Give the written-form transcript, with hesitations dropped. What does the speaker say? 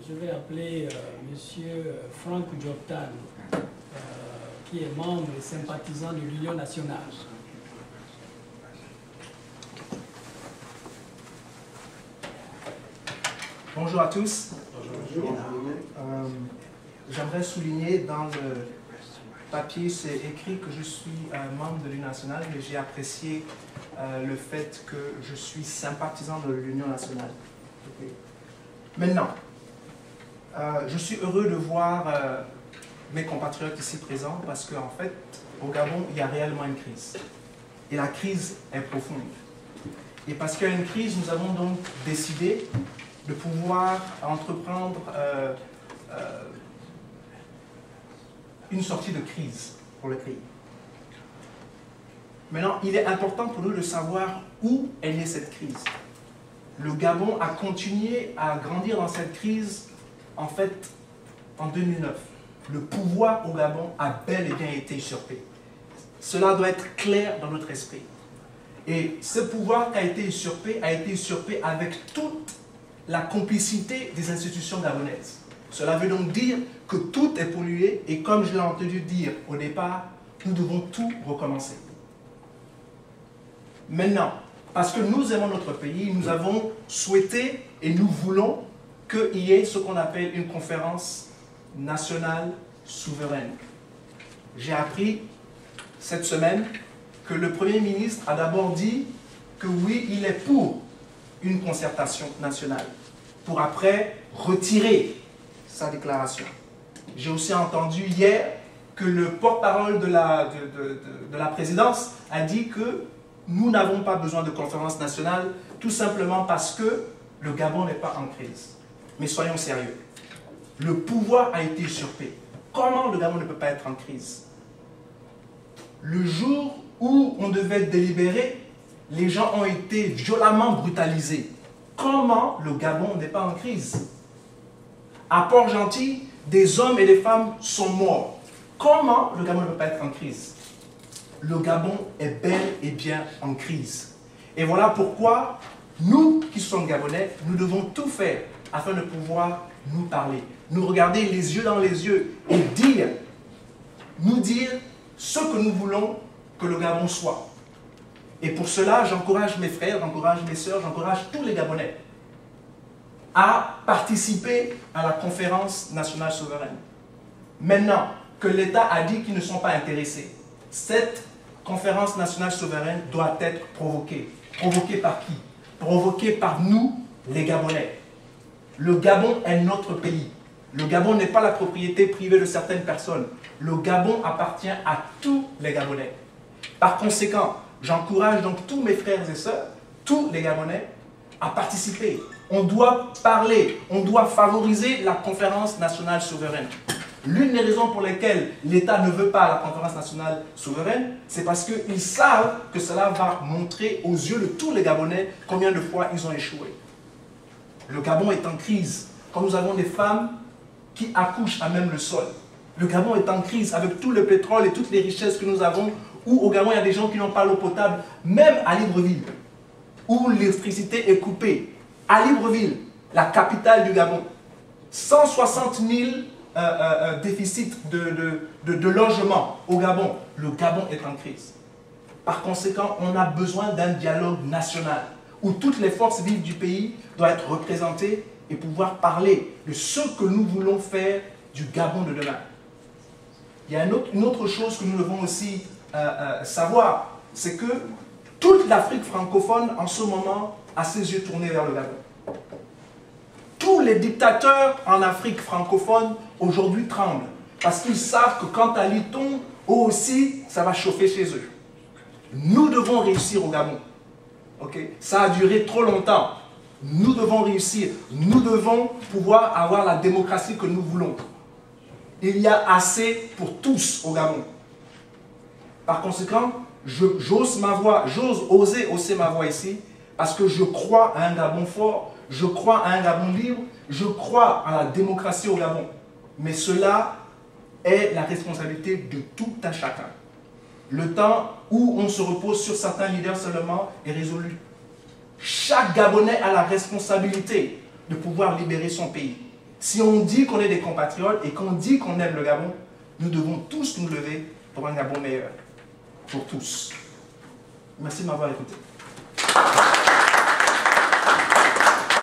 je vais appeler Monsieur Franck Dioptan, qui est membre et sympathisant de l'Union nationale. Bonjour à tous. Bonjour. J'aimerais souligner dans le papier, c'est écrit que je suis membre de l'Union nationale, mais j'ai apprécié le fait que je suis sympathisant de l'Union nationale. Okay. Maintenant, je suis heureux de voir mes compatriotes ici présents parce qu'en fait, au Gabon, il y a réellement une crise. Et la crise est profonde. Et parce qu'il y a une crise, nous avons donc décidé de pouvoir entreprendre une sortie de crise pour le pays. Maintenant, il est important pour nous de savoir où est née cette crise. Le Gabon a continué à grandir dans cette crise, en fait, en 2009. Le pouvoir au Gabon a bel et bien été usurpé. Cela doit être clair dans notre esprit. Et ce pouvoir qui a été usurpé avec toute la complicité des institutions gabonaises. Cela veut donc dire que tout est pollué et comme je l'ai entendu dire au départ, nous devons tout recommencer. Maintenant, parce que nous aimons notre pays, nous avons souhaité et nous voulons qu'il y ait ce qu'on appelle une conférence nationale souveraine. J'ai appris cette semaine que le Premier ministre a d'abord dit que oui, il est pour une concertation nationale, pour après retirer sa déclaration. J'ai aussi entendu hier que le porte-parole de la présidence a dit que nous n'avons pas besoin de conférence nationale, tout simplement parce que le Gabon n'est pas en crise. Mais soyons sérieux. Le pouvoir a été usurpé. Comment le Gabon ne peut pas être en crise? Le jour où on devait délibérer, les gens ont été violemment brutalisés. Comment le Gabon n'est pas en crise? À Port-Gentil, des hommes et des femmes sont morts. Comment le Gabon ne peut pas être en crise? Le Gabon est bel et bien en crise. Et voilà pourquoi nous, qui sommes Gabonais, nous devons tout faire afin de pouvoir nous parler, nous regarder les yeux dans les yeux et nous dire ce que nous voulons que le Gabon soit. Et pour cela, j'encourage mes frères, j'encourage mes sœurs, j'encourage tous les Gabonais à participer à la conférence nationale souveraine. Maintenant que l'État a dit qu'ils ne sont pas intéressés, cette conférence nationale souveraine doit être provoquée. Provoquée par qui? Provoquée par nous, les Gabonais. Le Gabon est notre pays. Le Gabon n'est pas la propriété privée de certaines personnes. Le Gabon appartient à tous les Gabonais. Par conséquent, j'encourage donc tous mes frères et sœurs, tous les Gabonais, à participer. On doit parler, on doit favoriser la conférence nationale souveraine. L'une des raisons pour lesquelles l'État ne veut pas la conférence nationale souveraine, c'est parce qu'ils savent que cela va montrer aux yeux de tous les Gabonais combien de fois ils ont échoué. Le Gabon est en crise. Quand nous avons des femmes qui accouchent à même le sol. Le Gabon est en crise avec tout le pétrole et toutes les richesses que nous avons, où au Gabon il y a des gens qui n'ont pas l'eau potable, même à Libreville, où l'électricité est coupée. À Libreville, la capitale du Gabon, 160 000 déficits de logement au Gabon. Le Gabon est en crise. Par conséquent, on a besoin d'un dialogue national où toutes les forces vives du pays doivent être représentées et pouvoir parler de ce que nous voulons faire du Gabon de demain. Il y a une autre chose que nous devons aussi savoir, c'est que toute l'Afrique francophone en ce moment a ses yeux tournés vers le Gabon. Tous les dictateurs en Afrique francophone aujourd'hui tremblent parce qu'ils savent que quand Ali tombe, eux aussi, ça va chauffer chez eux. Nous devons réussir au Gabon. Okay? Ça a duré trop longtemps. Nous devons réussir. Nous devons pouvoir avoir la démocratie que nous voulons. Il y a assez pour tous au Gabon. Par conséquent, j'ose oser hausser ma voix ici parce que je crois à un Gabon fort, je crois à un Gabon libre, je crois à la démocratie au Gabon. Mais cela est la responsabilité de tout un chacun. Le temps où on se repose sur certains leaders seulement est résolu. Chaque Gabonais a la responsabilité de pouvoir libérer son pays. Si on dit qu'on est des compatriotes et qu'on dit qu'on aime le Gabon, nous devons tous nous lever pour un Gabon meilleur. Pour tous. Merci de m'avoir écouté.